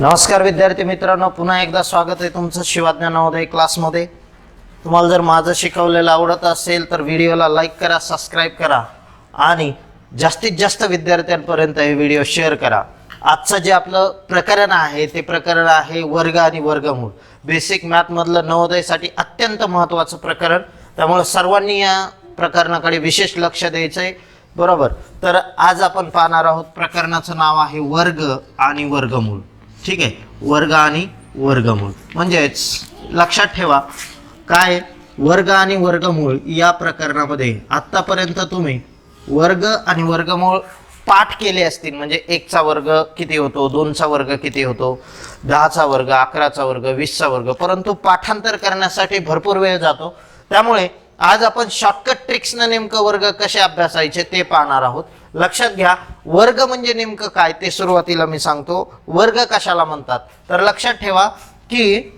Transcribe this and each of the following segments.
नमस्कार विद्यार्थी मित्रांनो, पुन्हा एकदा स्वागत आहे तुमचं शिवाज्ञान नवोदय क्लासमध्ये। तुम्हाला जर माझं शिकवलेलं आवडत असेल तर व्हिडिओला लाईक करा, सबस्क्राईब करा आणि जास्तीत जास्त विद्यार्थ्यांपर्यंत हे व्हिडिओ शेअर करा। आजचं जे आपलं प्रकरण आहे ते प्रकरण आहे वर्ग आणि वर्गमूळ। बेसिक मॅथ मधलं नवोदयसाठी अत्यंत महत्त्वाचं प्रकरण, त्यामुळे सर्वांनी या प्रकरणाकडे विशेष लक्ष द्यायचं आहे, बरोबर। तर आज आपण पाहणार आहोत, प्रकरणाचं नाव आहे वर्ग आणि वर्गमूळ। ठीक आहे, वर्ग आणि वर्गमूळ म्हणजेच लक्षात ठेवा काय वर्ग आणि वर्गमूळ या प्रकरणामध्ये आतापर्यंत तुम्ही वर्ग आणि वर्गमूळ पाठ केले असतील। म्हणजे 1 चा वर्ग किती होतो, 2 चा वर्ग किती होतो, 10 चा वर्ग, 11 चा वर्ग, 20 चा वर्ग, परंतु पाठांतर करण्यासाठी भरपूर वेळ जातो। त्यामुळे आज आपण शॉर्टकट ट्रिक्सने नेमकं वर्ग कसे अभ्यासायचे ते पाहणार आहोत। लक्षात घ्या, वर्ग म्हणजे नेमकं काय ते सुरुवातीला मी सांगतो। वर्ग कशाला म्हणतात तर लक्षात ठेवा की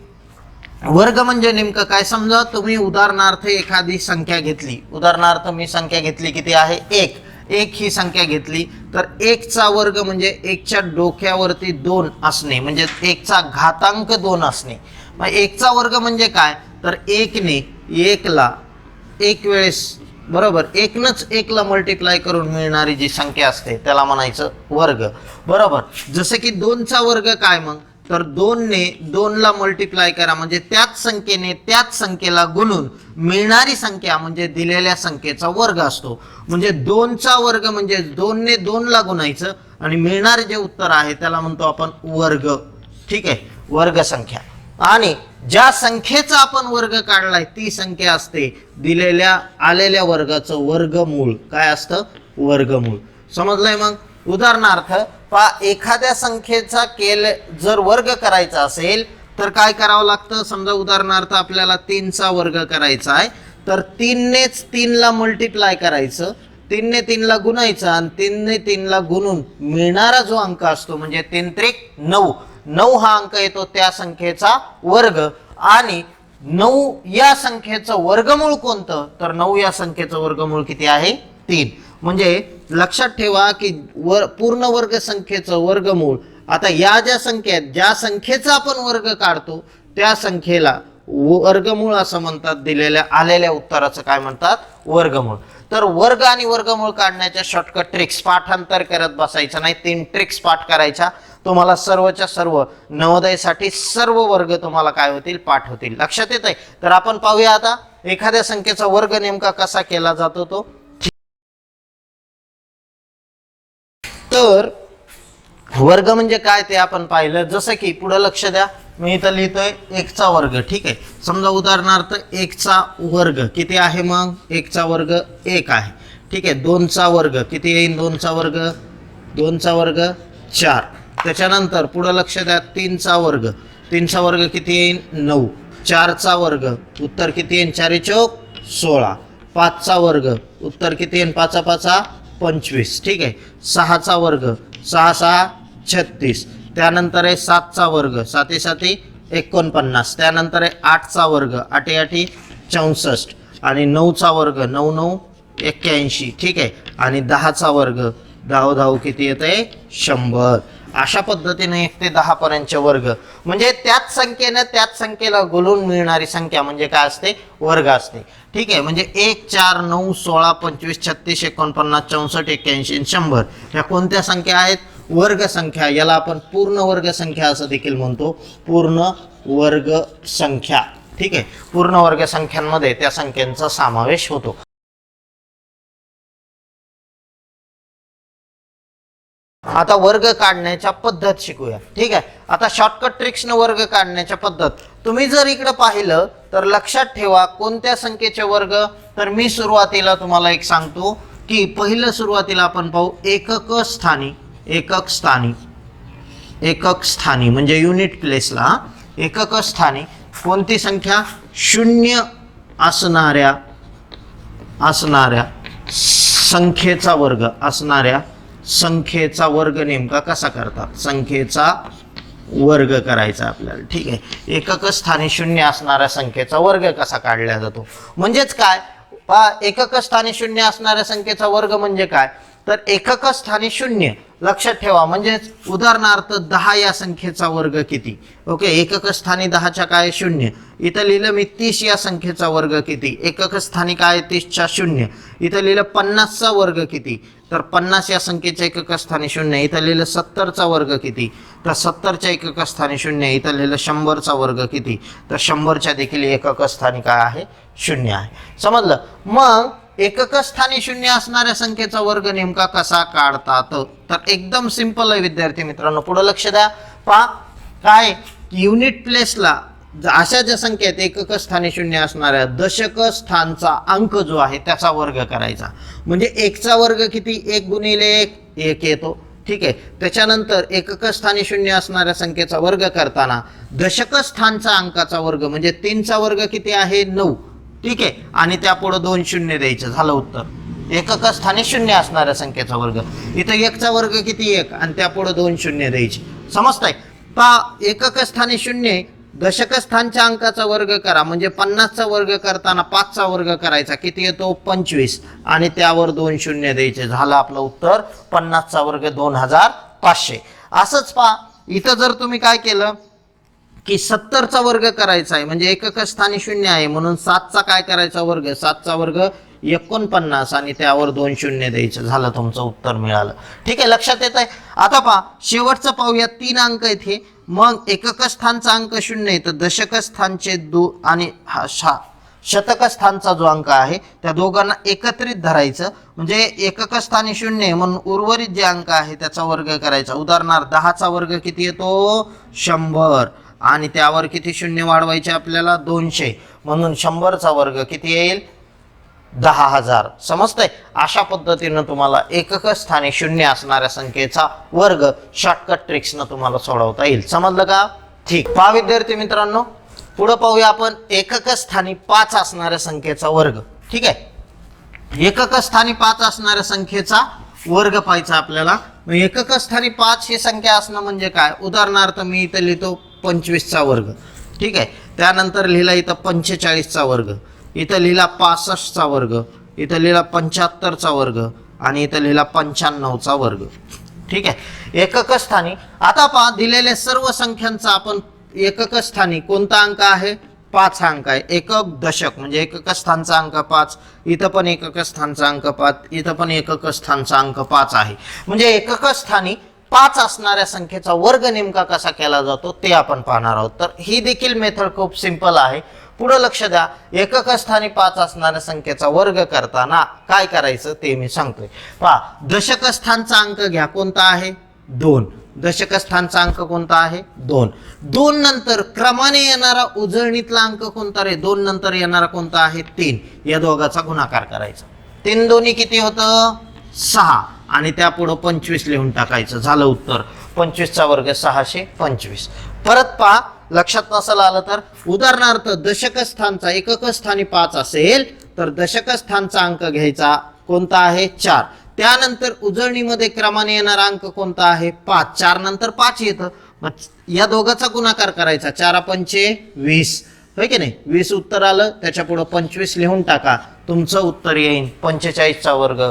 वर्ग म्हणजे नेमकं काय। समजा तुम्ही उदाहरणार्थ एखादी संख्या घेतली, उदाहरणार्थ मी संख्या घेतली किती आहे 1 ही संख्या घेतली, तर 1 चा वर्ग म्हणजे 1 च्या डोक्यावरती 2 असणे, म्हणजे 1 चा घातांक 2 असणे। मग 1 चा वर्ग म्हणजे काय तर 1 ने 1 ला एक वेळेस, बरोबर, 1 नच 1 ला मल्टिप्लाय करून मिळणारी जी संख्या असते त्याला म्हणायचं वर्ग, बरोबर। जसे की 2 चा वर्ग काय मग तर 2 ने 2 ला मल्टिप्लाय करा, म्हणजे त्याच संख्येने त्याच संख्येला गुणून मिळणारी संख्या म्हणजे दिलेल्या संख्येचा वर्ग असतो। म्हणजे 2 चा वर्ग म्हणजे 2 ने 2 ला गुणायचं आणि मिळणारे जे उत्तर आहे त्याला म्हणतो आपण वर्ग। ठीक आहे, वर्ग संख्या। आणि ज्या संख्येचा आपण वर्ग काढलाय ती संख्या असते दिलेल्या आलेल्या वर्गाचं वर्गमूळ। काय असतं वर्गमूळ, समजलंय। मग उदाहरणार्थ एखाद्या संख्येचा जर वर्ग करायचा असेल तर काय करावं लागतं। समजा उदाहरणार्थ आपल्याला 3 चा वर्ग करायचा आहे, तर 3 नेच 3 ला मल्टिप्लाय करायचं, 3 ने 3 ला गुणायचं आणि 3 ने 3 ला गुणून मिळणारा जो अंक असतो म्हणजे 3 त्रिक 9, 9 हा अंक येतो त्या संख्येचा वर्ग। आणि 9 या संख्येचं वर्गमूळ कोणतं तर 9 या संख्येचं वर्गमूळ किती आहे 3। म्हणजे लक्षात ठेवा की पूर्ण वर्ग संख्येचं वर्गमूळ, आता या ज्या संख्या आहेत, ज्या संख्येचा आपण वर्ग काढतो त्या संख्येला वर्गमूळ असं म्हणतात। दिलेल्या आलेल्या उत्तराचं काय म्हणतात वर्गमूळ। तर वर्ग आणि वर्गमूळ काढण्याच्या शॉर्टकट ट्रिक्स पाठांतर करत बसायचं नाही, 3 ट्रिक्स पाठ करायच्या, तुम्हाला सर्वच्या सर्व नवोदयसाठी सर्व वर्ग तुम्हाला काय होतील पाठ होतील। लक्षात येत आहे। तर आपण पाहूया आता एखाद्या संख्येचा वर्ग नेमका कसा केला जातो तो। तर वर्ग म्हणजे काय ते आपण पाहिलं। जसं की पुढे लक्ष द्या, मी इथं लिहितोय 1 चा वर्ग। ठीक आहे, समजा उदाहरणार्थ 1 चा वर्ग किती आहे, मग 1 चा वर्ग 1 आहे। ठीक आहे, 2 चा वर्ग किती येईल, 2 चा वर्ग 2 चा वर्ग 4। त्याच्यानंतर पुढे लक्ष द्या 3 चा वर्ग, 3 चा वर्ग किती येईल 9। 4 चा वर्ग उत्तर किती येईल 4 चौक 16। 5 चा वर्ग उत्तर किती येईल 5 5 25। ठीक आहे, 6 चा वर्ग 6 6 36। त्यानंतर आहे 7 चा वर्ग 7 7 49। त्यानंतर आहे 8 चा वर्ग 8 8 64 आणि 9 चा वर्ग 9 9 81। ठीक आहे, आणि 10 चा वर्ग 10 10 किती येत आहे 100। अशा पद्धतीने 1 ते 10 पर्यंतचे वर्ग म्हणजे त्याच संख्येने त्याच संख्येला गुणून मिळणारी संख्या म्हणजे काय असते वर्ग असते। ठीक आहे, म्हणजे 1 4 9 16 25 36 49 64 81 100 ह्या कोणत्या संख्या आहेत वर्ग संख्या। याला आपण पूर्ण वर्ग संख्या असं देखील म्हणतो, पूर्ण वर्ग संख्या। ठीक आहे, पूर्ण वर्ग संख्यांमध्ये त्या संख्यांचा समावेश होतो। आता वर्ग काढण्याच्या पद्धत शिकूया। ठीक आहे, आता शॉर्टकट ट्रिक्सने वर्ग काढण्याच्या पद्धत तुम्ही जर इकडे पाहिलं तर लक्षात ठेवा कोणत्या संख्येचे वर्ग। तर मी सुरुवातीला तुम्हाला एक सांगतो की पहिलं सुरुवातीला आपण पाहू एकक स्थानी। एकक स्थानी, एकक स्थानी म्हणजे युनिट प्लेसला एकक स्थानी कोणती संख्या 0 असणाऱ्या संख्येचा वर्ग, असणाऱ्या संख्येचा वर्ग नेमका कसा करतात, संख्येचा वर्ग करायचा आपल्याला। ठीक आहे, एकक स्थानी 0 असणाऱ्या संख्येचा वर्ग कसा काढला जातो म्हणजेच काय एकक स्थानी 0 असणाऱ्या संख्येचा वर्ग म्हणजे काय तर एकक स्थानी 0 लक्षात ठेवा. म्हणजे उदाहरणार्थ 10 या संख्येचा वर्ग किती. ओके, एकक स्थानी 10च्या काय 0. इथं लिहिलं मी 30 या संख्येचा वर्ग किती. एकक स्थानी काय 30च्या 0. इथं लिहिलं 50चा वर्ग किती, तर 50 या संख्येच्या एकक स्थानी 0. इथं लिहिलं 70चा वर्ग किती, तर 70च्या एकक स्थानी 0. इथं लिहिलं 100चा वर्ग किती, तर 100च्या देखील एकक स्थानी काय आहे 0 आहे. समजलं. मग एकक स्थानी 0 असणाऱ्या संख्येचा वर्ग नेमका कसा काढतात, तर एकदम सिंपल आहे विद्यार्थी मित्रांनो. पुढे लक्ष द्या. पहा काय युनिट प्लेसला अशा ज्या संख्या आहेत एकक स्थानी 0 असणाऱ्या, दशक स्थानचा अंक जो आहे त्याचा वर्ग करायचा. म्हणजे 1चा वर्ग किती, 1 गुणिले 1 येतो. ठीक आहे. त्याच्यानंतर एकक स्थानी 0 असणाऱ्या संख्येचा वर्ग करताना दशक स्थानचा अंकाचा वर्ग म्हणजे 3चा वर्ग किती आहे 9. ठीक आहे. आणि त्यापुढे 2 शून्य द्यायचं, झालं उत्तर. एकक स्थानी 0 असणाऱ्या संख्येचा वर्ग. इथं 1चा वर्ग किती 1 आणि त्यापुढे 2 शून्य द्यायचे. समजताय. पहा एकक स्थानी 0 दशक स्थानच्या अंकाचा वर्ग करा म्हणजे 50चा वर्ग करताना 5चा वर्ग करायचा, किती येतो 25 आणि त्यावर 2 शून्य द्यायचे, झालं आपलं उत्तर. 50चा वर्ग 2500. असंच पहा इथं जर तुम्ही काय केलं की 70चा वर्ग करायचा आहे म्हणजे एकक स्थानी 0 आहे म्हणून 7चा काय करायचा वर्ग, 7चा वर्ग 49 आणि त्यावर 2 शून्य द्यायचं, झालं तुमचं उत्तर मिळालं. ठीक आहे, लक्षात येत आहे. आता पहा शेवटचं पाहूया. 3 अंक आहेत हे. मग एकक स्थानचा अंक 0 आहे तर दशक स्थानचे आणि शतक स्थानचा जो अंक आहे त्या दोघांना एकत्रित धरायचं. म्हणजे एकक स्थानी 0 आहे म्हणून उर्वरित जे अंक आहे त्याचा वर्ग करायचा. उदाहरणार्थ 10चा वर्ग किती येतो 100 आणि त्यावर किती शून्य वाढवायचे आपल्याला 200 म्हणून 100चा वर्ग किती येईल 10,000. समजतंय. अशा पद्धतीनं तुम्हाला एकक स्थानी 0 असणाऱ्या संख्येचा वर्ग शॉर्टकट ट्रिक्सनं तुम्हाला सोडवता येईल. समजलं का. ठीक. पहा विद्यार्थी मित्रांनो पुढे पाहूया आपण एकक स्थानी 5 असणाऱ्या संख्येचा वर्ग. ठीक आहे. एकक स्थानी 5 असणाऱ्या संख्येचा वर्ग पाहायचा आपल्याला. एकक स्थानी 5 ही संख्या असणं म्हणजे काय. उदाहरणार्थ मी इथं लिहितो 25चा वर्ग. ठीक आहे. त्यानंतर लिहिला इथं 45चा वर्ग, इथं लिहिला 65चा वर्ग, इथं लिहिला 75चा वर्ग आणि इथं लिहिला 95चा वर्ग. ठीक आहे. एकक स्थानी आता पहा दिलेल्या सर्व संख्यांचा आपण एकक स्थानी कोणता अंक आहे 5 अंक आहे. एकक दशक म्हणजे एकक स्थानचा अंक 5, इथं पण एकक स्थानचा अंक 5, इथं पण एकक स्थानचा अंक 5 आहे. म्हणजे एकक स्थानी 5 असणाऱ्या संख्येचा वर्ग नेमका कसा केला जातो ते आपण पाहणार आहोत. तर ही देखील मेथड खूप सिंपल आहे. पुढे लक्ष द्या. एकक स्थानी 5 असणाऱ्या संख्येचा वर्ग करताना काय करायचं ते मी सांगतोय. पहा दशक स्थानचा अंक घ्या कोणता आहे 2. दशक स्थानचा अंक कोणता आहे 2. 2 नंतर क्रमाने येणारा उजळणीतला अंक कोणता रे 2 नंतर येणारा कोणता आहे 3. या दोघाचा गुणाकार करायचा. 3 दोन्ही किती होतं 6 आणि त्यापुढे 25 लिहून टाकायचं, झालं उत्तर. 25चा वर्ग 625. परत पहा लक्षात नसेल आलं तर उदाहरणार्थ दशक स्थानचा एकक स्थानी 5 असेल तर दशक स्थानचा अंक घ्यायचा कोणता आहे 4. त्यानंतर उजळणीमध्ये क्रमाने येणारा अंक कोणता आहे 5. 4 नंतर 5 येतं. या दोघाचा गुणाकार करायचा. 4 पंचे 20 होय की नाही. 20 उत्तर आलं. त्याच्या पुढे 25 लिहून टाका. तुमचं उत्तर येईल 45चा वर्ग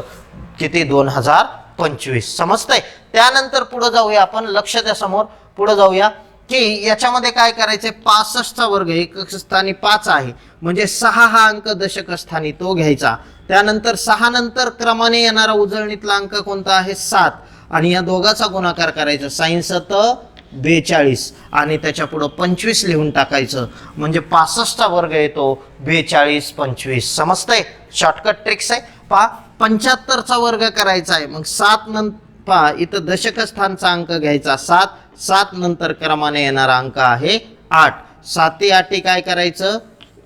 किती 2025. समजतंय. त्यानंतर पुढे जाऊया आपण. लक्ष द्या समोर. पुढे जाऊया की याच्यामध्ये काय करायचंय 65चा वर्ग एकक स्थानी 5 आहे म्हणजे 6 हा अंक दशक स्थानी तो घ्यायचा. त्यानंतर 6 नंतर क्रमाने येणारा उजळणीतला अंक कोणता आहे 7 आणि या दोघाचा गुणाकार करायचा. 67 42 आणि त्याच्या पुढे 25 लिहून टाकायचं म्हणजे 65चा वर्ग येतो 42 25. समजतंय. शॉर्टकट ट्रिक्स आहे. पहा 75चा वर्ग करायचा आहे मग 7 नंतर पहा इथं दशक स्थानचा अंक घ्यायचा 7. 7 नंतर क्रमाने येणारा अंक आहे 8. 7 8 काय करायचं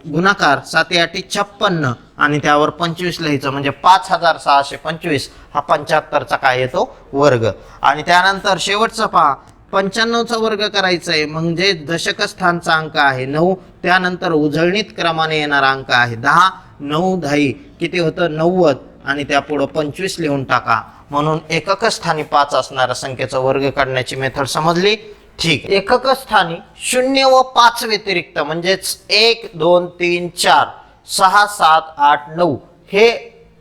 गुणाकार. 7 8 56 आणि त्यावर 25 लिहायचं म्हणजे 5625 हा 75चा काय येतो वर्ग. आणि त्यानंतर शेवटचं पहा 95चा वर्ग करायचा आहे म्हणजे दशक स्थानचा अंक आहे 9. त्यानंतर उजळणीत क्रमाने येणारा अंक आहे 10. 9 10 किती होतं 90 आणि त्यापुढे 25 लिहून टाका. म्हणून एकक स्थानी 5 असणाऱ्या संख्येचा वर्ग काढण्याची मेथड समजली. ठीक. एकक स्थानी 0 व 5 व्यतिरिक्त म्हणजेच 1 2 3 4 6 7 8 9 हे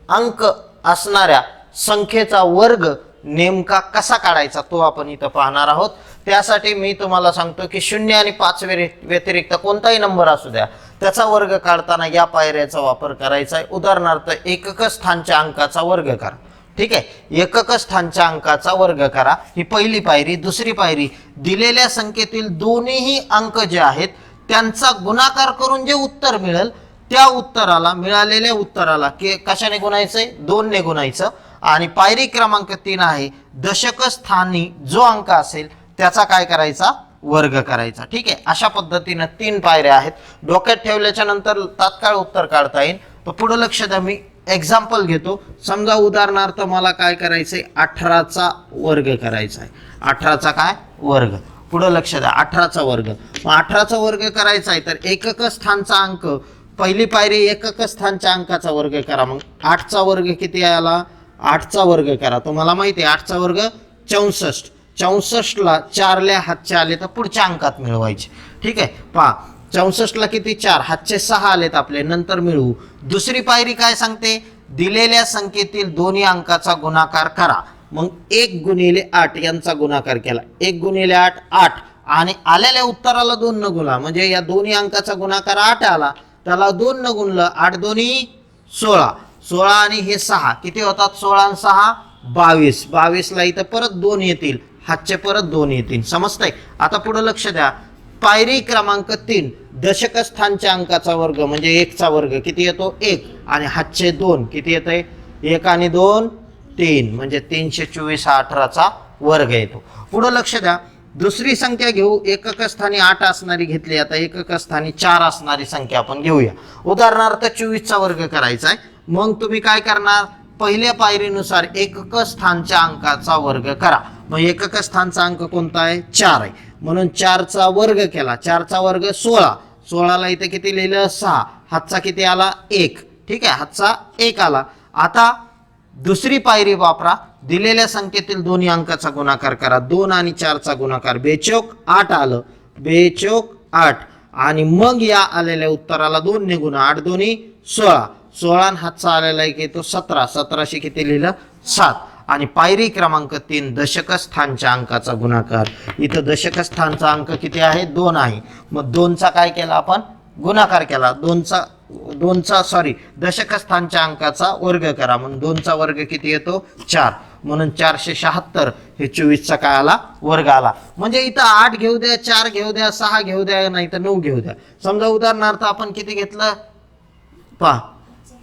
अंक असणाऱ्या संख्येचा वर्ग नेमका कसा काढायचा तो आपण इथं पाहणार आहोत। त्यासाठी मी तुम्हाला सांगतो की 0 आणि 5 व्यतिरिक्त कोणताही नंबर असू द्या त्याचा वर्ग काढताना या पायऱ्याचा वापर करायचा आहे। उदाहरणार्थ एकक स्थानच्या अंकाचा वर्ग करा, ठीक आहे, एकक स्थानच्या अंकाचा वर्ग करा, ही पहिली पायरी। दुसरी पायरी, दिलेल्या संख्येतील दोन्हीही अंक जे आहेत त्यांचा गुणाकार करून जे उत्तर मिळेल त्या उत्तराला, मिळालेल्या उत्तराला कशाने गुणायचंय, 2 ने गुणायचं। आणि पायरी क्रमांक 3 आहे, दशक स्थानी जो अंक असेल त्याचा काय करायचा, वर्ग करायचा, ठीक आहे। अशा पद्धतीने 3 पायऱ्या आहेत। डोक्यात ठेवल्याच्या नंतर तात्काळ उत्तर काढता येईल। तर पुढे लक्ष द्या, मी एक्झाम्पल घेतो। समजा उदाहरणार्थ मला काय करायचंय, 18चा वर्ग करायचा आहे। 18चा काय वर्ग, पुढे लक्ष द्या, 18चा वर्ग। मग 18चा वर्ग करायचा आहे तर एकक स्थानचा अंक, पहिली पायरी एकक स्थानच्या अंकाचा वर्ग करा। मग 8चा वर्ग किती आला, 8चा वर्ग करा। तुम्हाला माहिती आहे 8चा वर्ग 64, 64ला 4 ला हातचे आले तर पुढच्या अंकात मिळवायचे, ठीक आहे। पहा 64ला किती, 4, हातचे 6 आलेत आपले, नंतर मिळवू। दुसरी पायरी काय सांगते, दिलेल्या संख्येतील दोन्ही अंकाचा गुणाकार करा। मग 1 गुणिले 8 यांचा गुणाकार केला, 1 गुणिले 8 8, आणि आलेल्या उत्तराला 2 न गुणला, म्हणजे या दोन्ही अंकाचा गुणाकार 8 आला, त्याला 2 न गुणलं, 8 दोन्ही 16, 16 आणि हे 6 किती होतात, 16 आणि 6 22, 22ला इथं परत 2 येतील, हातचे परत 2 येतील, समजतंय। आता पुढे लक्ष द्या, पायरी क्रमांक 3, दशक स्थानच्या अंकाचा वर्ग म्हणजे 1चा वर्ग किती येतो, 1, आणि हातचे 2 किती येते, 1 आणि 2 3, म्हणजे 324 हा 18चा वर्ग येतो। पुढे लक्ष द्या, दुसरी संख्या घेऊ, एकक स्थानी 8 असणारी घेतली, आता एकक स्थानी 4 असणारी संख्या आपण घेऊया। उदाहरणार्थ 24चा वर्ग करायचा आहे। मग तुम्ही काय करणार, पहिल्या पायरीनुसार एकक स्थानच्या अंकाचा वर्ग करा। मग एकक स्थानचा अंक कोणता आहे, 4 आहे, म्हणून 4चा वर्ग केला, 4चा वर्ग 16, 16ला इथे किती लिहिलं, 6, हातचा किती आला, 1, ठीक आहे, हातचा 1 आला। आता दुसरी पायरी वापरा, दिलेल्या संख्येतील दोन्ही अंकाचा गुणाकार करा, 2 आणि 4चा गुणाकार, बेचोक 8 आलं, बेचोक 8, आणि मग या आलेल्या उत्तराला 2 ने गुणा, 8 दोन्ही 16, 16 हातचा आलेला एक येतो 17, 17शी किती लिहिलं, 7, आणि पायरी क्रमांक 3, दशक स्थानच्या अंकाचा गुणाकार। इथं दशक स्थानचा अंक किती आहे, 2 आहे, मग 2चा काय केला आपण, गुणाकार केला, 2चा दशक स्थानच्या अंकाचा वर्ग करा, म्हणून 2चा वर्ग किती येतो, 4, म्हणून 476 हे 24चा काय आला, वर्ग आला। म्हणजे इथं 8 घेऊ द्या, 4 घेऊ द्या, 6 घेऊ द्या, नाही तर 9 घेऊ द्या। समजा उदाहरणार्थ आपण किती घेतलं, पहा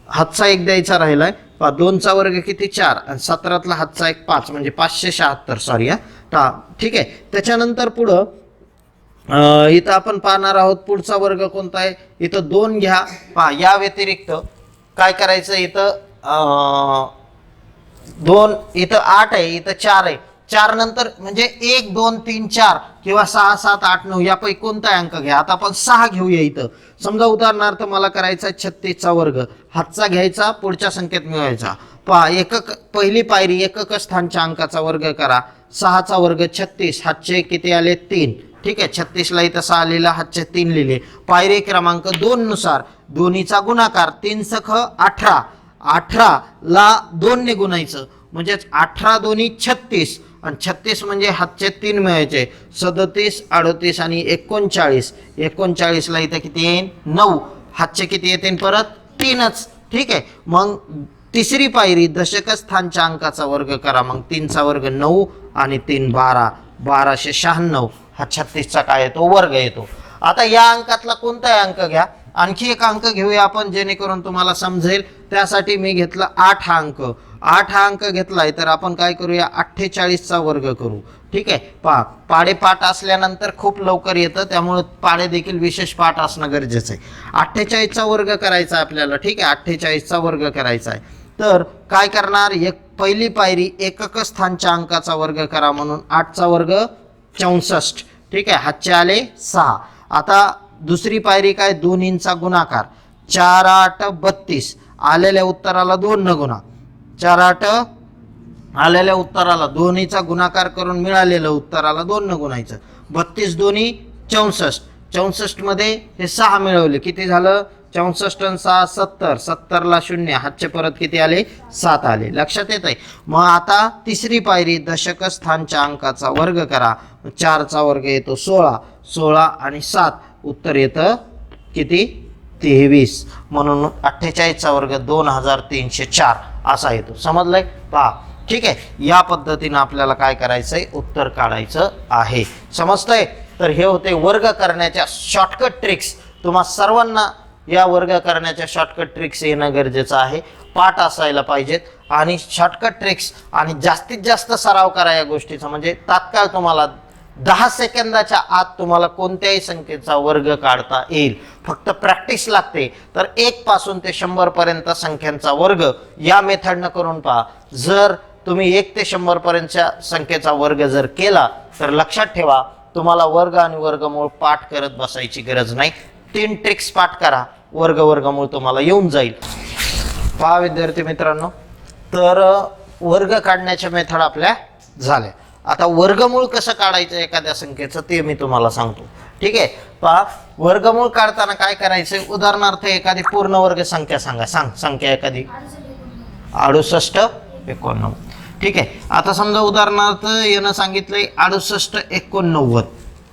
हातचा 1 द्यायचा राहिलाय, पहा 2चा वर्ग किती, 4, आणि 17तला हातचा 1 5, म्हणजे 576, हा, ठीक आहे। त्याच्यानंतर पुढं इथं आपण पाहणार आहोत पुढचा वर्ग कोणता आहे, इथं 2 घ्या, पहा या व्यतिरिक्त काय करायचं, इथं 2, इथं 8 आहे, इथं 4 आहे, 4 नंतर म्हणजे 1 2 3 4 किंवा 6 7 8 9 यापैकी कोणता अंक घ्या। आता आपण 6 घेऊया। इथं समजा उदाहरणार्थ मला करायचा 36चा वर्ग, हातचा घ्यायचा, पुढच्या संख्येत मिळवायचा। पहा एकक, पहिली पायरी एकक स्थानच्या अंकाचा वर्ग करा, 6चा वर्ग 36, हातचे किती आले, 3, ठीक आहे, 36ला इथं 6 लिहिला, हातचे 3 लिहिले। पायरी क्रमांक 2 नुसार दोन्हीचा गुणाकार, 3 सख 18, 18ला 2 ने गुणायचं, म्हणजे 18 दोन्ही 36, आणि 36 म्हणजे हातचे 3 मिळायचे, 37 38 आणि 39, 39ला इथं किती येईल, 9, हातचे किती येतील, परत 3च, ठीक आहे। मग तिसरी पायरी दशक स्थानच्या अंकाचा वर्ग करा, मग 3चा वर्ग 9 आणि 3 12, 1296 हा 36चा काय येतो, वर्ग येतो। आता या अंकातला कोणताही अंक घ्या, आणखी एक अंक घेऊया आपण जेणेकरून तुम्हाला समजेल। त्यासाठी मी घेतला 8 हा अंक, 8 हा अंक घेतलाय तर आपण काय करूया, 48चा वर्ग करू, ठीक आहे। पहा पाडे पाठ असल्यानंतर खूप लवकर येतं, त्यामुळे पाडे देखील विशेष पाठ असणं गरजेचं आहे। 48चा वर्ग करायचा आपल्याला, ठीक आहे, 48चा वर्ग करायचा आहे। तर काय करणार, एक पहिली पायरी एकक स्थानच्या अंकाचा वर्ग करा, म्हणून 8चा वर्ग 64, ठीक आहे, हातचे आले 6। आता दुसरी पायरी काय, दोन्हींचा गुणाकार, 4 8 32, आलेल्या उत्तराला 2 न गुणा, 4 8 आलेल्या उत्तराला दोन्हीचा गुणाकार करून मिळालेलं उत्तराला 2 न गुणायचं, 32 दोन्ही 64, 64 मध्ये हे 6 मिळवले, किती झालं, 64 आणि 6 70, 70ला 0, हातचे परत किती आले 7 आले. लक्षात येत आहे. मग आता तिसरी पायरी दशक स्थानच्या अंकाचा वर्ग करा. 4चा वर्ग येतो 16, 16 आणि 7 उत्तर येतं किती 23. म्हणून 48चा वर्ग 2304 असा येतो. समजलंय पहा. ठीक आहे, या पद्धतीने आपल्याला काय करायचंय उत्तर काढायचं आहे. समजतंय. तर हे होते वर्ग करण्याच्या शॉर्टकट ट्रिक्स. तुम्हा सर्वांना या वर्ग करण्याच्या शॉर्टकट ट्रिक्स येणं गरजेचं आहे. पाठ असायला पाहिजेत आणि शॉर्टकट ट्रिक्स आणि जास्तीत जास्त सराव करा या गोष्टीचा. म्हणजे तात्काळ तुम्हाला 10 सेकंदाच्या आत तुम्हाला कोणत्याही संख्येचा वर्ग काढता येईल. फक्त प्रॅक्टिस लागते. तर 1 पासून ते 100 पर्यंत संख्यांचा वर्ग या मेथडनं करून पहा. जर तुम्ही 1 ते 100 पर्यंतच्या संख्येचा वर्ग जर केला तर लक्षात ठेवा तुम्हाला वर्ग आणि वर्गमूळ पाठ करत बसायची गरज नाही. 3 ट्रिक्स पाठ करा, वर्गमूळ तुम्हाला येऊन जाईल. पहा विद्यार्थी मित्रांनो, तर वर्ग काढण्याच्या मेथड आपल्या झाल्या. आता वर्गमूळ कसं काढायचं एखाद्या संख्येचं ते मी तुम्हाला सांगतो. ठीक आहे. पहा, वर्गमूळ काढताना काय करायचं. उदाहरणार्थ एखादी पूर्ण वर्ग संख्या सांगा. संख्या एखादी 68, 89. ठीक आहे. आता समजा उदाहरणार्थ यानं सांगितलंय 68, 89.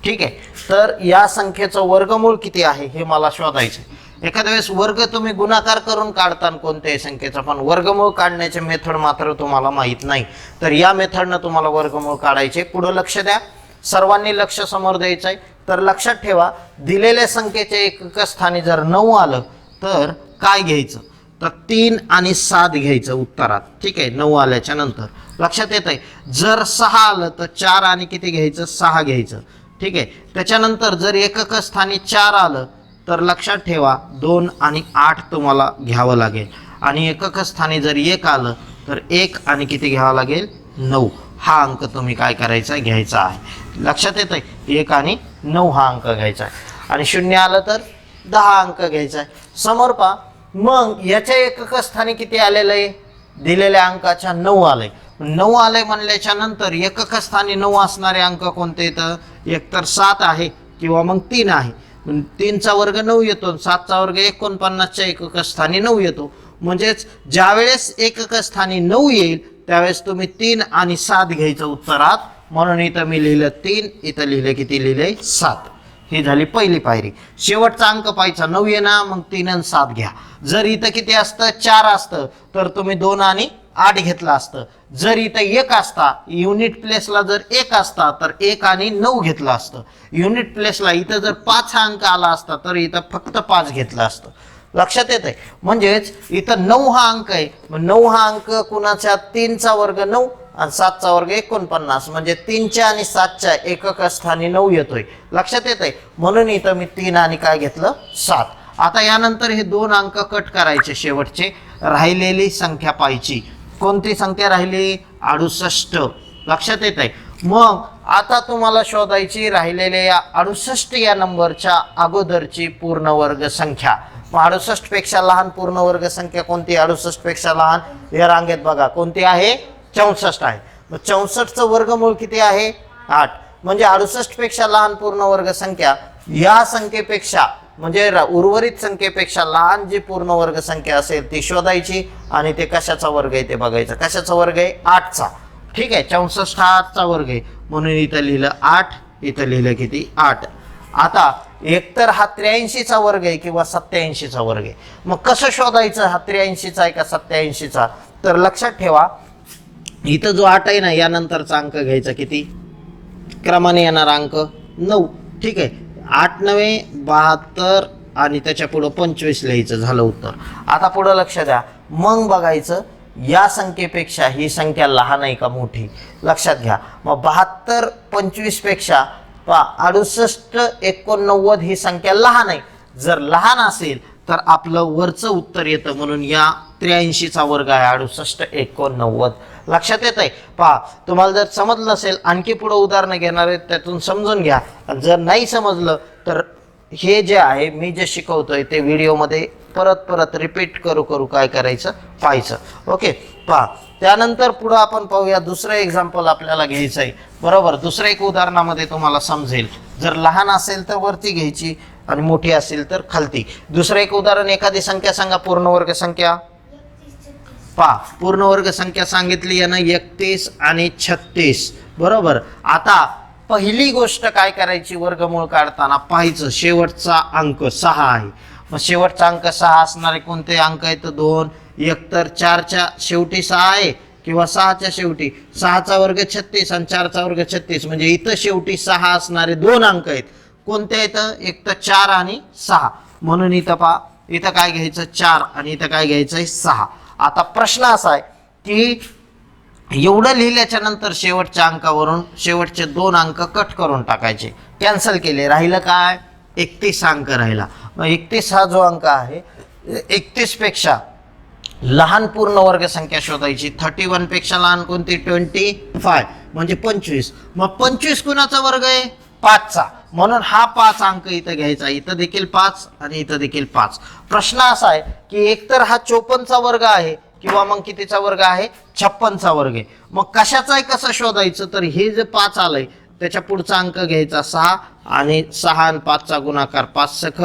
ठीक आहे. तर या संख्येचं वर्गमूळ किती आहे हे मला शोधायचं. एखाद्या वेळेस वर्ग तुम्ही गुणाकार करून काढता कोणत्याही संख्येचा, पण वर्गमूळ काढण्याचे मेथड मात्र तुम्हाला माहीत नाही. तर या मेथडनं तुम्हाला वर्गमूळ काढायचे. पुढं लक्ष द्या, सर्वांनी लक्ष समोर द्यायचं आहे. तर लक्षात ठेवा दिलेल्या संख्येच्या एकक स्थानी जर 9 आलं तर काय घ्यायचं, तर 3 आणि 7 घ्यायचं उत्तरात. ठीक आहे, 9 आल्याच्या नंतर. लक्षात येत आहे. जर 6 आलं तर 4 आणि किती घ्यायचं 6 घ्यायचं. ठीक आहे. त्याच्यानंतर जर एकक स्थानी 4 आलं तर लक्षात ठेवा 2 आणि 8 तुम्हाला घ्यावं लागेल. आणि एकक स्थानी जर 1 आलं तर 1 आणि किती घ्यावं लागेल 9. हा अंक तुम्ही काय करायचा घ्यायचा आहे. लक्षात येत आहे. 1 आणि 9 हा अंक घ्यायचा आहे. आणि 0 आलं तर 10 अंक घ्यायचा आहे. समोर पहा. मग याच्या एकक स्थानी किती आलेलं आहे, दिलेल्या अंकाच्या 9 आलंय. 9 आलंय म्हणल्याच्या नंतर एकक स्थानी 9 असणारे अंक कोणते येतं, एकतर 7 आहे किंवा मग 3 आहे. 3चा वर्ग 9 येतो, 7चा वर्ग 49च्या एकक स्थानी 9 येतो. म्हणजेच ज्यावेळेस एकक स्थानी 9 येईल त्यावेळेस तुम्ही 3 आणि 7 घ्यायचं उत्तरात. म्हणून इथं मी लिहिलं 3, इथं लिहिलं किती लिहिलंय 7. ही झाली पहिली पायरी. शेवटचा अंक पाहायचा 9 ये ना, मग 3 आणि 7 घ्या. जर इथं किती असतं 4 असतं तर तुम्ही 2 आणि 8 घेतलं असतं. जर इथं 1 असता, युनिट प्लेसला जर 1 असता तर 1 आणि 9 घेतलं असतं. युनिट प्लेसला इथं जर 5 हा अंक आला असता तर इथं फक्त 5 घेतलं असतं. लक्षात येत आहे. म्हणजेच इथं 9 हा अंक आहे. 9 हा अंक कुणाच्या 3चा वर्ग 9 आणि 7चा वर्ग 49. म्हणजे 3च्या आणि 7च्या एकक स्थानी 9 येतोय. लक्षात येत आहे. म्हणून इथं मी 3 आणि काय घेतलं 7. आता यानंतर हे 2 अंक कट करायचे. शेवटचे राहिलेली संख्या पाहायची. कोणती संख्या राहिली 68. लक्षात येत आहे. मग आता तुम्हाला शोधायची राहिलेल्या या 68 या नंबरच्या अगोदरची पूर्ण वर्ग संख्या. 68 पेक्षा लहान पूर्ण वर्ग संख्या कोणती, 68 पेक्षा लहान या रांगेत बघा कोणती आहे 64 आहे. मग 64चं वर्गमूळ किती आहे 8. म्हणजे 68 पेक्षा लहान पूर्ण वर्ग संख्या या संख्येपेक्षा म्हणजे उर्वरित संख्येपेक्षा लहान जी पूर्ण वर्ग संख्या असेल ती शोधायची आणि ते कशाचा वर्ग आहे ते बघायचं. कशाचा वर्ग आहे 8चा. ठीक आहे. 64 हा 8चा वर्ग आहे म्हणून इथं लिहिलं 8, इथं लिहिलं किती 8. आता एकतर हा 83चा वर्ग आहे किंवा 87चा वर्ग आहे. मग कसं शोधायचं हा 83चा आहे का 87चा. तर लक्षात ठेवा इथं जो 8 आहे ना यानंतरचा अंक घ्यायचा किती क्रमाने येणारा अंक 9. ठीक आहे. 8 9 72 आणि त्याच्या पुढं 25 लिहायचं झालं उत्तर. आता पुढं लक्ष द्या. मग बघायचं या संख्येपेक्षा ही संख्या लहान आहे का मोठी. लक्षात घ्या. मग 72 25 पेक्षा 68 89 ही संख्या लहान आहे. जर लहान असेल तर आपलं वरचं उत्तर येतं. म्हणून या 83चा वर्ग आहे 68 89. लक्षात येत आहे. पहा तुम्हाला जर समजलं असेल आणखी पुढे उदाहरणं घेणार आहेत त्यातून समजून घ्या. जर नाही समजलं तर हे जे आहे मी जे शिकवतोय ते व्हिडिओमध्ये परत रिपीट करू काय करायचं पाहायचं. ओके. पहा त्यानंतर पुढं आपण पाहूया दुसरं एक्झाम्पल आपल्याला घ्यायचं आहे. बरोबर. दुसऱ्या एक उदाहरणामध्ये तुम्हाला समजेल. जर लहान असेल तर वरती घ्यायची, आणि मोठी असेल तर खालती. दुसरं एक उदाहरण, एखादी संख्या सांगा पूर्ण वर्ग संख्या. पहा, पूर्ण वर्ग संख्या सांगितली आहे ना 31 आणि 36. बरोबर. आता पहिली गोष्ट काय करायची, वर्गमूळ काढताना पाहायचं शेवटचा अंक 6 आहे. मग शेवटचा अंक 6 असणारे कोणते अंक आहेत, 2. एकतर 4च्या शेवटी 6 आहे किंवा 6च्या शेवटी. 6चा वर्ग 36 आणि 4चा वर्ग 36, म्हणजे इथं शेवटी 6 असणारे 2 अंक आहेत. कोणते आहेत, एक तर 4 आणि 6. म्हणून इथं पहा, इथं काय घ्यायचं 4 आणि इथं काय घ्यायचं 6. आता प्रश्न असा आहे की एवढं लिहिल्याच्या नंतर शेवटच्या अंकावरून शेवटचे 2 अंक कट करून टाकायचे, कॅन्सल केले, राहिलं काय 31 अंक राहिला. मग 31 हा जो अंक आहे, 31 पेक्षा लहान पूर्ण वर्ग संख्या शोधायची. 31 पेक्षा लहान कोणती, 25 म्हणजे 25. मग 25 कुणाचा वर्ग आहे, 5चा. म्हणून हा 5 अंक इथं घ्यायचा, इथं देखील 5 आणि इथं देखील 5. प्रश्न असा आहे की एकतर हा 54चा वर्ग आहे किंवा मग कितीचा वर्ग आहे, 56चा वर्ग आहे. मग कशाचा आहे कसं शोधायचं, तर हे जे 5 आलंय त्याच्या पुढचा अंक घ्यायचा 6 आणि 6 आणि 5चा गुणाकार 5 सख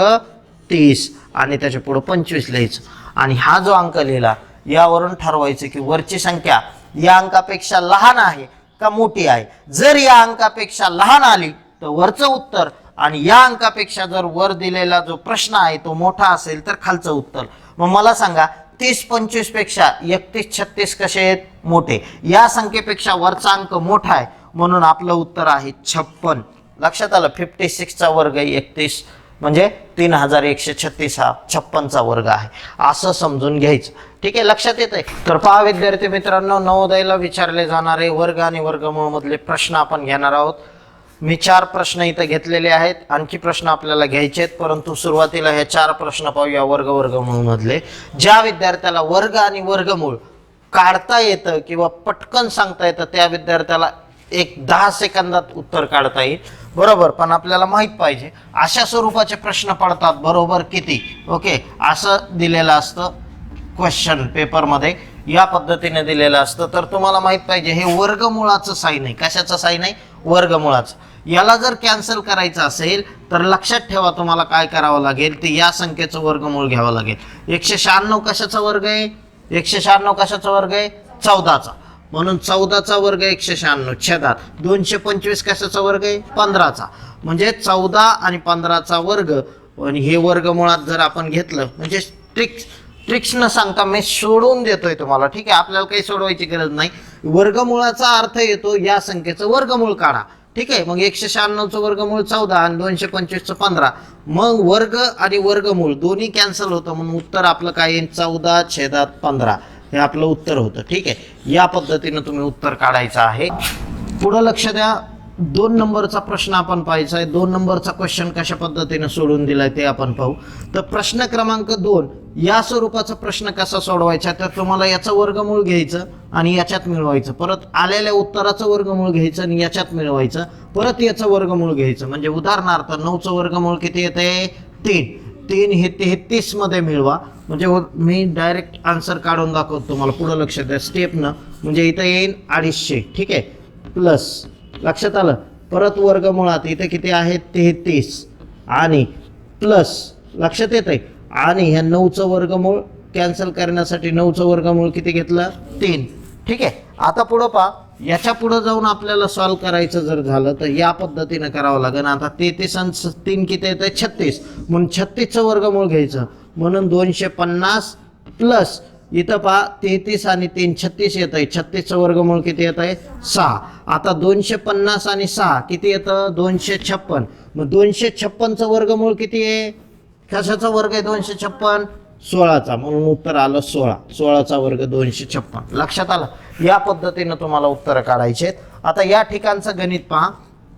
30 आणि त्याच्या पुढे 25 लिहायचं. आणि हा जो अंक लिहिला यावरून ठरवायचं की वरची संख्या या अंकापेक्षा लहान आहे का मोठी आहे. जर या अंकापेक्षा लहान आली तर वरचं उत्तर, आणि या अंकापेक्षा जर वर दिलेला जो प्रश्न आहे तो मोठा असेल तर खालचं उत्तर. मग मला सांगा 30-25 पेक्षा 31-36 कसे आहेत, मोठे. या संख्येपेक्षा वरचा अंक मोठा आहे म्हणून आपलं उत्तर आहे 56. लक्षात आलं. 56चा वर्ग 31 म्हणजे 3136 हा 56चा वर्ग आहे, असं समजून घ्यायचं. ठीक आहे, लक्षात येत आहे. तर पहा विद्यार्थी मित्रांनो, नवोदयला विचारले जाणारे वर्ग आणि वर्गमूळ मधले प्रश्न आपण घेणार आहोत. मी 4 प्रश्न इथं घेतलेले आहेत, आणखी प्रश्न आपल्याला घ्यायचे आहेत, परंतु सुरुवातीला हे 4 प्रश्न पाहूया वर्गमूळ मधले. ज्या विद्यार्थ्याला वर्ग आणि वर्गमूळ काढता येतं किंवा पटकन सांगता येतं त्या विद्यार्थ्याला एक 10 सेकंदात उत्तर काढता येईल. बरोबर. पण आपल्याला माहित पाहिजे अशा स्वरूपाचे प्रश्न पडतात बरोबर किती. ओके, असं दिलेलं असतं क्वेश्चन पेपरमध्ये, या पद्धतीने दिलेलं असतं. तर तुम्हाला माहित पाहिजे हे वर्गमुळाचं साइन आहे. कशाचं साइन आहे, वर्गमुळाचं. याला जर कॅन्सल करायचं असेल तर लक्षात ठेवा तुम्हाला काय करावं लागेल, ते या संख्येचं वर्गमूळ घ्यावं लागेल. 196 कशाचा वर्ग आहे, 196 कशाचा वर्ग आहे, 14चा. म्हणून 14चा वर्ग 196 छेदात 225 कशाचा वर्ग आहे, 15चा. म्हणजे 14 आणि 15चा वर्ग. आणि हे वर्गमुळात जर आपण घेतलं म्हणजे ट्रिक्स न सांगता मी सोडवून देतोय तुम्हाला. ठीक आहे, आपल्याला काही सोडवायची गरज नाही. वर्गमुळाचा अर्थ येतो या संख्येचं वर्गमूळ काढा. ठीक आहे, मग 196चं वर्गमूळ 14 आणि 225चं 15. मग वर्ग आणि वर्गमूळ दोन्ही कॅन्सल होतं म्हणून उत्तर आपलं काय येईल, 14 छेदात 15 हे आपलं उत्तर होतं. ठीक आहे, या पद्धतीनं तुम्ही उत्तर काढायचं आहे. पुढं लक्ष द्या, 2 नंबरचा प्रश्न आपण पाहायचा आहे. 2 नंबरचा क्वेश्चन कशा पद्धतीने सोडून दिलाय ते आपण पाहू. तर प्रश्न क्रमांक 2 या स्वरूपाचा प्रश्न कसा सोडवायचा, तर तुम्हाला याचं वर्गमूळ घ्यायचं आणि याच्यात मिळवायचं, परत आलेल्या उत्तराचं वर्गमूळ घ्यायचं आणि याच्यात मिळवायचं, परत याचं वर्गमूळ घ्यायचं. म्हणजे उदाहरणार्थ 9चं वर्गमूळ किती येते, 3 हे 33 मध्ये मिळवा. म्हणजे मी डायरेक्ट आन्सर काढून दाखवतो तुम्हाला. पुढं लक्ष द्या स्टेपनं. म्हणजे इथं येईल 250. ठीक आहे, प्लस, लक्षात आलं. परत वर्गमुळात इथे किती आहेत, 33 आणि प्लस, लक्षात येत आहे. आणि ह्या 9चं वर्गमूळ कॅन्सल करण्यासाठी 9चं वर्गमूळ किती घेतलं, 3. ठीक आहे, आता पुढं पहा. याच्या पुढं जाऊन आपल्याला सॉल्व करायचं जर झालं तर या पद्धतीनं करावं लागेल. आता 33 आणि 3 किती येत आहे, 36. म्हणून 36चं वर्गमूळ घ्यायचं. म्हणून 250 प्लस इथं पहा 33 आणि 3 36 येत आहे. 36चं वर्गमूळ किती येत आहे, 6. आता 250 आणि 6 किती येतं, 256. मग 256चं वर्गमूळ किती आहे, कशाचा वर्ग आहे 256, 16चा. म्हणून उत्तर आलं 16. 16चा वर्ग 256. लक्षात आलं. या पद्धतीनं तुम्हाला उत्तर काढायचे आहेत. आता या ठिकाणचं गणित पहा.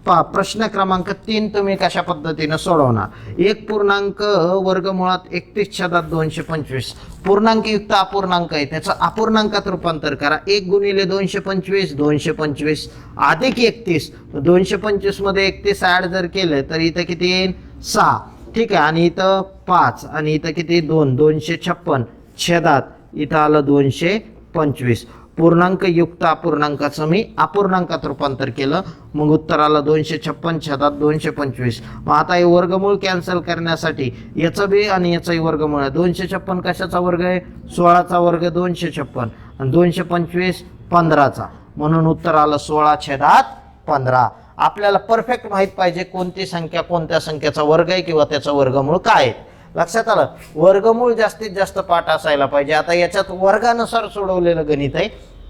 प्रश्न क्रमांक 3 तुम्ही कशा पद्धतीनं सोडवणार. 1 पूर्णांक वर्गमुळात 31 छेदात 225. पूर्णांक युक्त अपूर्णांक आहे, त्याचं अपूर्णांकात रूपांतर करा. 1 गुणिले 225 225 अधिक 31. 225 मध्ये 31 ऍड जर केलं तर इथं किती येईल, 6. ठीक आहे, आणि इथं 5 आणि इथं किती 2 256 छेदात इथं आलं 225. पूर्णांक युक्त अपूर्णांकाचं मी अपूर्णांकात रूपांतर केलं, मग उत्तर आलं 256 छेदात 225. मग आता हे वर्गमूळ कॅन्सल करण्यासाठी याचं बी आणि याचाही वर्गमूळ आहे. 256 कशाचा वर्ग आहे? 16चा वर्ग 256 आणि 225 15चा, म्हणून उत्तर आलं 16 छेदात 15. आपल्याला परफेक्ट माहित पाहिजे कोणती संख्या कोणत्या संख्येचा वर्ग आहे किंवा त्याचं वर्गमूळ काय आहे. लक्षात आलं? वर्गमूळ जास्तीत जास्त पाठ असायला पाहिजे. आता याच्यात वर्गानुसार सोडवलेलं गणित आहे,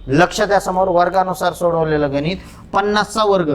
लक्ष द्या समोर, वर्गानुसार सोडवलेलं गणित. 50चा वर्ग,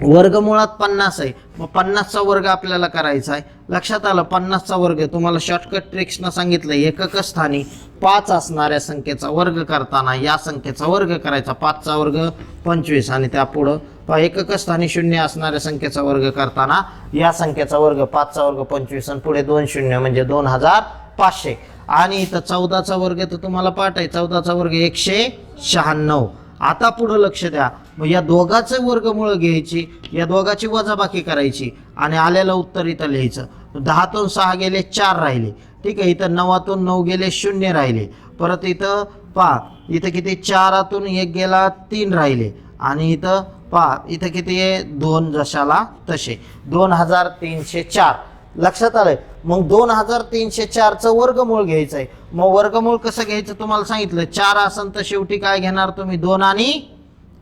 वर्गमुळात 50 आहे, मग 50चा वर्ग आपल्याला करायचा आहे. लक्षात आलं? 50चा वर्ग तुम्हाला शॉर्टकट ट्रिक्सनं सांगितलं, एकक स्थानी 5 असणाऱ्या संख्येचा वर्ग करताना या संख्येचा वर्ग करायचा. 5चा वर्ग 25 आणि त्यापुढं एकक स्थानी 0 असणाऱ्या संख्येचा वर्ग करताना या संख्येचा वर्ग, 5चा वर्ग 25 आणि पुढे 2 शून्य म्हणजे 2500. आणि इथं 14चा वर्ग तर तुम्हाला पाठ आहे, 14चा वर्ग 196. आता पुढं लक्ष द्या, मग या दोघांचे वर्गमूळ घ्यायची, या दोघांची वजाबाकी करायची आणि आलेलं उत्तर इथं लिहायचं. 10तून 6 गेले 4 राहिले, ठीक आहे. इथं 9तून 9 गेले 0 राहिले. परत इथं पहा, इथं किती 4तून 1 गेला 3 राहिले आणि इथं पहा इथं किती आहे 2 जशाला तसे 2304. लक्षात आलंय? मग 2304चं वर्गमूळ घ्यायचं आहे. मग वर्गमूळ कसं घ्यायचं तुम्हाला सांगितलं. 4 असन तर शेवटी काय घेणार तुम्ही? 2 आणि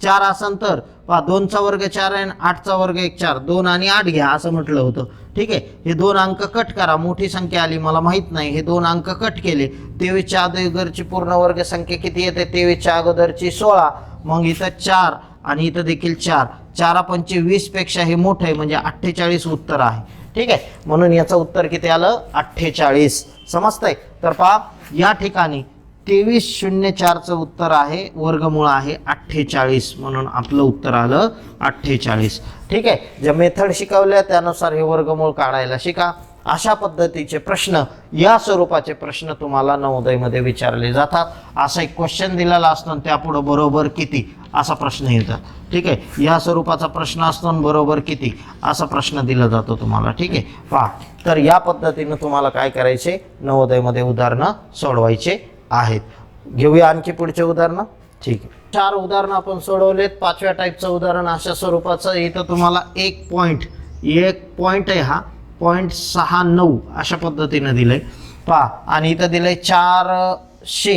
4 असन तर पहा 2चा वर्ग 4 आहे, 8चा वर्ग 1 4, 2 आणि 8 घ्या असं म्हटलं होतं, ठीक आहे. हे 2 अंक कट करा, मोठी संख्या आली मला माहित नाही, हे 2 अंक कट केले. 23च्या अगोदरची पूर्ण वर्ग संख्या किती येते? 23च्या अगोदरची 16. मग इथं 4 आणि इथं देखील 4, 4 पंचे 20 पेक्षा हे मोठं आहे म्हणजे 48 उत्तर आहे, ठीक आहे. म्हणून याचं उत्तर किती आलं? 48. समजतंय? तर पहा या ठिकाणी 2304चं उत्तर आहे, वर्गमूळ आहे 48, म्हणून आपलं उत्तर आलं 48, ठीक आहे. ज्या मेथड शिकवल्या त्यानुसार हे वर्गमूळ काढायला शिका. अशा पद्धतीचे प्रश्न, या स्वरूपाचे प्रश्न तुम्हाला नवोदयमध्ये विचारले जातात. असा एक क्वेश्चन दिलेला असतो आणि त्यापुढे बरोबर किती असा प्रश्न येतात, ठीक आहे. या स्वरूपाचा प्रश्न असतो आणि बरोबर किती असा प्रश्न दिला जातो तुम्हाला, ठीक आहे. पहा, तर या पद्धतीने तुम्हाला काय करायचे? नवोदयमध्ये उदाहरणं सोडवायचे आहेत. घेऊया आणखी पुढचे उदाहरणं, ठीक आहे. 4 उदाहरणं आपण सोडवलेत. 5व्या टाईपचं उदाहरण अशा स्वरूपाचं. इथं तुम्हाला एक पॉईंट आहे, हा 0.69 अशा पद्धतीनं दिलंय पहा. आणि इथं दिलंय 400.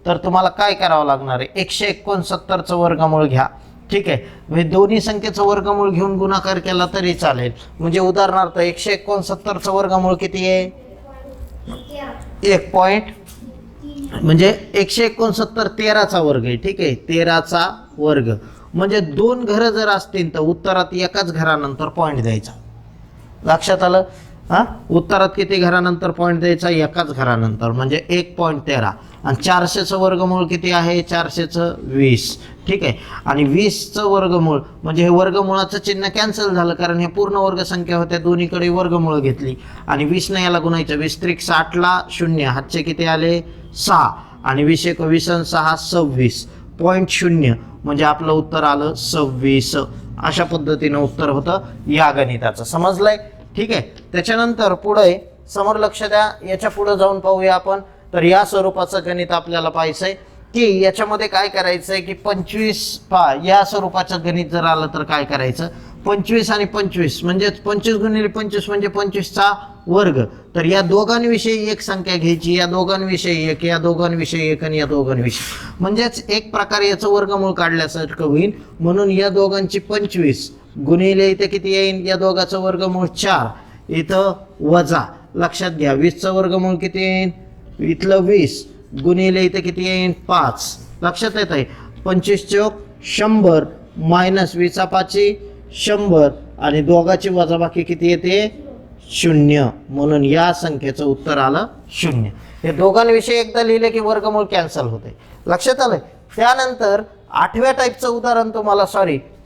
तर तुम्हाला काय करावं लागणार आहे? 169चं वर्गमूळ घ्या, ठीक आहे. म्हणजे दोन्ही संख्येचं वर्गमूळ घेऊन गुणाकार केला तरी चालेल. म्हणजे उदाहरणार्थ 169चं वर्गमूळ किती आहे? 1. म्हणजे 169 13चा वर्ग आहे, ठीक आहे. 13चा वर्ग म्हणजे 2 घरं जर असतील तर उत्तरात एकाच घरानंतर पॉईंट द्यायचा. लक्षात आलं? हां, उत्तरात किती घरानंतर पॉईंट द्यायचा? एकाच घरानंतर, म्हणजे 1.13. आणि 400चं वर्गमूळ किती आहे? 400चं 20, ठीक आहे. आणि 20चं वर्गमूळ म्हणजे हे वर्गमुळाचं चिन्ह कॅन्सल झालं, कारण हे पूर्ण वर्ग संख्या होत्या, दोन्हीकडे वर्गमूळ घेतली आणि 20 ने याला गुणायचं. 20 त्रिक 60ला 0, हातचे किती आले? 6 आणि 20 × 20 = 6 26. 0.0 म्हणजे आपलं उत्तर आलं 26. अशा पद्धतीनं उत्तर होतं या गणिताचं. समजलंय? ठीक आहे. त्याच्यानंतर पुढे समोर लक्ष द्या, याच्या पुढे जाऊन पाहूया आपण. तर या स्वरूपाचं गणित आपल्याला पाहायचंय की याच्यामध्ये काय करायचंय की 25 पहा, या स्वरूपाचं गणित जर आलं तर काय करायचं? 25 आणि 25 म्हणजे 25 गुणिले 25 म्हणजे 25चा वर्ग. तर या दोघांविषयी एक संख्या घ्यायची, या दोघांविषयी एक, या दोघांविषयी एक आणि या दोघांविषयी, म्हणजेच एक प्रकारे याचं वर्गमूळ काढल्यासारखं होईल. म्हणून या दोघांची 25 गुणिले इथे किती येईल? या दोघांचं वर्गमूळ 4, इथं वजा. लक्षात घ्या 20चं वर्गमूळ किती येईल? इथलं 20 गुणिले इथे किती येईल? 5. लक्षात येत आहे? 25 चौक 100 मायनस 20चा 5 100 आणि दोघांची वजाबाकी किती येते? 0. म्हणून या संख्येचं उत्तर आलं 0. हे दोघांविषयी एकदा लिहिले की वर्गमूळ कॅन्सल होते. लक्षात आलंय? त्यानंतर 8व्या टाईपचं उदाहरण तुम्हाला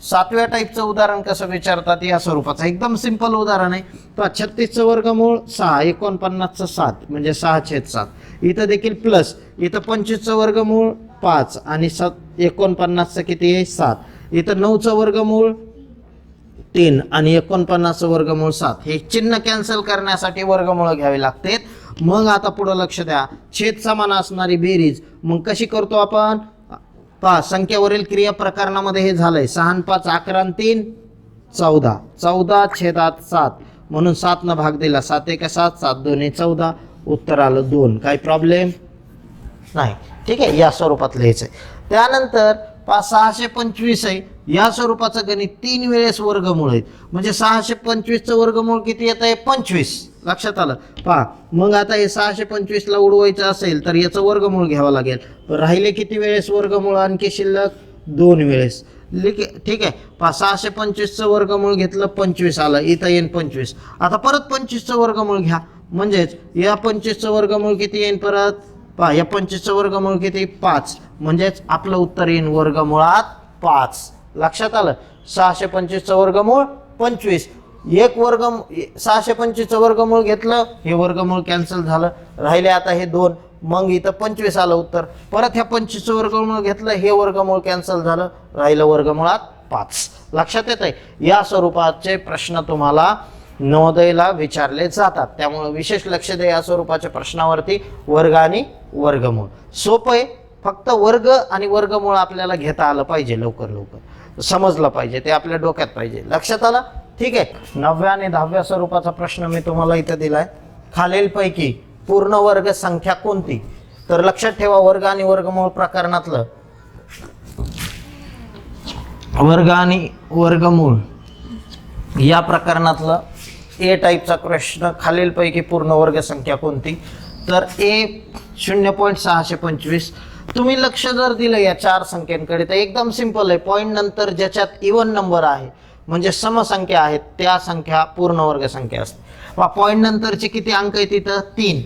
7व्या टाईपचं उदाहरण कसं विचारतात या स्वरूपाचं एकदम सिंपल उदाहरण आहे. तर 36चं वर्गमूळ 6, 49चं 7 म्हणजे 6/7. इथं देखील प्लस, इथं 25चं वर्गमूळ 5 आणि 49चं किती आहे? 7. इथं 9चं वर्गमूळ 3 आणि 49चं वर्गमूळ 7. हे चिन्ह कॅन्सल करण्यासाठी वर्गमूळ घ्यावे लागतात. मग आता पुढं लक्ष द्या, छेद समान असणारी बेरीज मग कशी करतो आपण? पहा संख्यावरील क्रिया प्रकरणामध्ये हे झालंय 6 आणि 5 11 आणि 3 14, 14/7 म्हणून 7 न भाग दिला, 7 1 7, 7 2 14, उत्तर आलं 2. काही प्रॉब्लेम नाही. ठीक आहे, या स्वरूपात लिहायचं आहे. त्यानंतर 625 आहे, या स्वरूपाचं गणित 3 वेळेस वर्गमूळ आहेत, म्हणजे 625चं वर्गमूळ किती येत आहे 25. लक्षात आलं. पहा मग आता हे 625ला उडवायचं असेल तर याचं वर्गमूळ घ्यावं लागेल. राहिले किती वेळेस वर्गमूळ आणखी शिल्लक 2 वेळेस. ठीक आहे, पहा 625चं वर्गमूळ घेतलं 25 आलं, इथं येईन 25. आता परत 25चं वर्गमूळ घ्या, म्हणजेच या 25चं वर्गमूळ किती येईन परत. पहा या 25चं वर्गमूळ किती 5, म्हणजेच आपलं उत्तर येईन वर्गमुळात 5. लक्षात आलं. 625चं वर्गमूळ 25, 625चं वर्गमूळ घेतलं, हे वर्गमूळ कॅन्सल झालं, राहिले आता हे 2, मग इथं 25 आलं उत्तर. परत ह्या 25चं वर्गमूळ घेतलं, हे वर्गमूळ कॅन्सल झालं, राहिलं वर्गमुळात 5. लक्षात येत आहे. या स्वरूपाचे प्रश्न तुम्हाला नवोदयला विचारले जातात, त्यामुळे विशेष लक्ष द्या या स्वरूपाच्या प्रश्नावरती. वर्ग आणि वर्गमूळ सोपं आहे, फक्त वर्ग आणि वर्गमूळ आपल्याला घेता आलं पाहिजे, लवकर लवकर समजलं पाहिजे, ते आपल्या डोक्यात पाहिजे. लक्षात आलं. ठीक आहे, 9व्या आणि 10व्या स्वरूपाचा प्रश्न मी तुम्हाला इथं दिलाय. खालीलपैकी पूर्ण वर्ग संख्या कोणती. तर लक्षात ठेवा, वर्ग आणि वर्गमूळ प्रकरणातलं वर्ग आणि वर्गमूळ या प्रकरणातलं ए टाईपचा प्रश्न. खालीलपैकी पूर्ण वर्ग संख्या कोणती. तर ए 0.625. तुम्ही लक्ष जर दिलं या 4 संख्यांकडे तर एकदम सिंपल आहे. पॉईंट नंतर ज्याच्यात इवन नंबर आहे म्हणजे समसंख्या आहेत त्या संख्या पूर्ण वर्ग संख्या असते. पॉईंट नंतरचे किती अंक आहेत तिथं 3,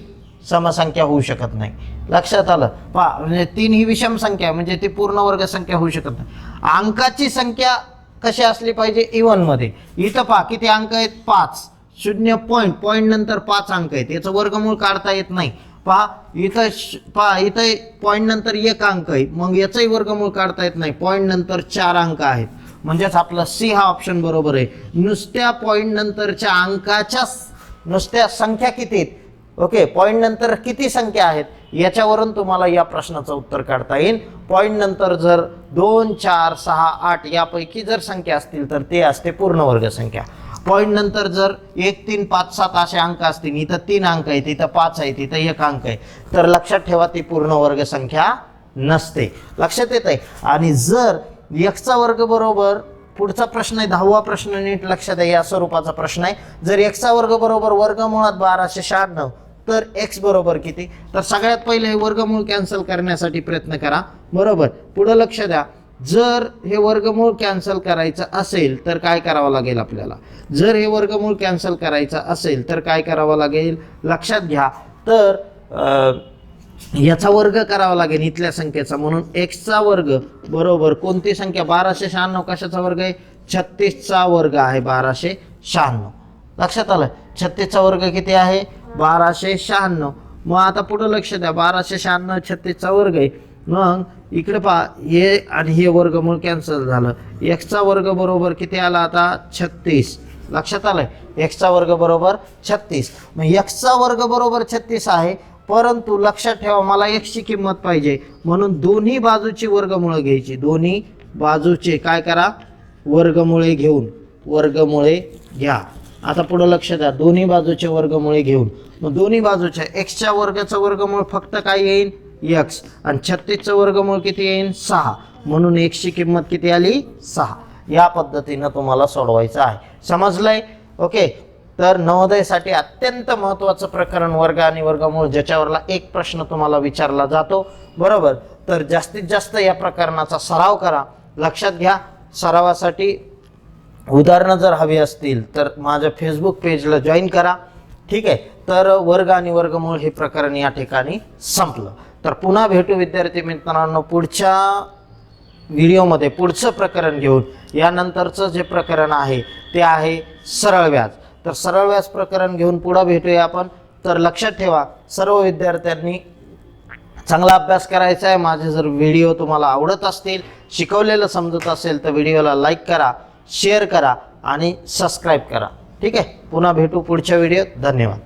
समसंख्या होऊ शकत नाही. लक्षात आलं. पहा म्हणजे 3 ही विषम संख्या आहे, म्हणजे ती पूर्ण वर्ग संख्या होऊ शकत नाही. अंकाची संख्या कशी असली पाहिजे इवन मध्ये. इथं पहा किती अंक आहेत 5, 0 पॉईंट नंतर 5 अंक आहेत, याचं वर्गमूळ काढता येत नाही. पहा इथं पॉईंट नंतर 1 अंक आहे, मग याचंही वर्गमूळ काढता येत नाही. पॉईंट नंतर 4 अंक आहेत, म्हणजेच आपलं सी हा ऑप्शन बरोबर आहे. नुसत्या पॉईंट नंतरच्या अंकाच्या नुसत्या संख्या किती आहेत, ओके, पॉईंट नंतर किती संख्या आहेत याच्यावरून तुम्हाला या प्रश्नाचं उत्तर काढता येईल. पॉईंट नंतर जर 2 4 6 8 यापैकी जर संख्या असतील तर ते असते पूर्ण वर्ग संख्या. पॉईंट नंतर जर 1 3 5 7 असे अंक असतील, इथं 3 अंक आहेत, इथं 5 आहेत, इथं 1 अंक आहे, तर लक्षात ठेवा ती पूर्ण वर्ग संख्या नसते. लक्षात येत आहे. आणि जर x वर्ग बरोबर, पुढचा प्रश्न आहे 10वा प्रश्न, नीट लक्षात आहे, या स्वरूपाचा प्रश्न आहे. जर x वर्ग बरोबर वर्गमुळात 1296 तर x बरोबर किती. तर सगळ्यात पहिले हे वर्गमूळ कॅन्सल करण्यासाठी प्रयत्न करा. बरोबर, पुढे लक्ष द्या. जर हे वर्गमूळ कॅन्सल करायचं असेल तर काय करावं लागेल आपल्याला. जर हे वर्गमूळ कॅन्सल करायचं असेल तर काय करावं लागेल लक्षात घ्या. तर याचा वर्ग करावा लागेल इथल्या संख्येचा, म्हणून x वर्ग बरोबर कोणती संख्या 1296 कशाचा वर्ग आहे 36चा वर्ग आहे 1296. लक्षात आलं. 36चा वर्ग किती आहे 1296. मग आता पुढे लक्ष द्या, 1296 36चा वर्ग आहे. मग इकडे पहा हे आणि हे वर्गमूळ कॅन्सल झालं. x वर्ग बरोबर किती आला आता 36. लक्षात आलंय. x वर्ग बरोबर 36. मग x वर्ग बरोबर 36 आहे, परंतु लक्षात ठेवा मला x ची किंमत पाहिजे, म्हणून दोन्ही बाजूची वर्गमुळे घ्यायची. दोन्ही बाजूचे काय करा वर्गमुळे घेऊन वर्गमुळे घ्या. आता पुढे लक्ष द्या, दोन्ही बाजूचे वर्गमुळे घेऊन मग दोन्ही बाजूच्या x वर्गाचं वर्गमूळ फक्त काय येईल x आणि 36चं वर्गमूळ किती येईल 6, म्हणून x ची किंमत किती आली 6. या पद्धतीने तुम्हाला सोडवायचं आहे. समजलंय. ओके, तर नवोदयसाठी अत्यंत महत्त्वाचं प्रकरण वर्ग आणि वर्गमूळ, ज्याच्यावरला एक प्रश्न तुम्हाला विचारला जातो. बरोबर, तर जास्तीत जास्त या प्रकरणाचा सराव करा. लक्षात घ्या, सरावासाठी उदाहरणं जर हवी असतील तर माझ्या फेसबुक पेजला जॉईन करा. ठीक आहे. तर वर्ग आणि वर्गमूळ हे प्रकरण या ठिकाणी संपलं. तर पुन्हा भेटू विद्यार्थी मित्रांनो पुढच्या व्हिडिओमध्ये पुढचं प्रकरण घेऊन. यानंतरचं जे प्रकरण आहे ते आहे सरळ व्याज. तर सरळ व्याज प्रकरण घेऊन पुढे भेटूया आपण. तर लक्षात ठेवा सर्व विद्यार्थ्यांनी चांगला अभ्यास करायचा आहे. माझे जर व्हिडिओ तुम्हाला आवडत असतील, शिकवलेलं समजत असेल तर व्हिडिओला लाईक करा, शेअर करा आणि सबस्क्राईब करा. ठीक आहे. पुन्हा भेटू पुढच्या व्हिडिओत. धन्यवाद.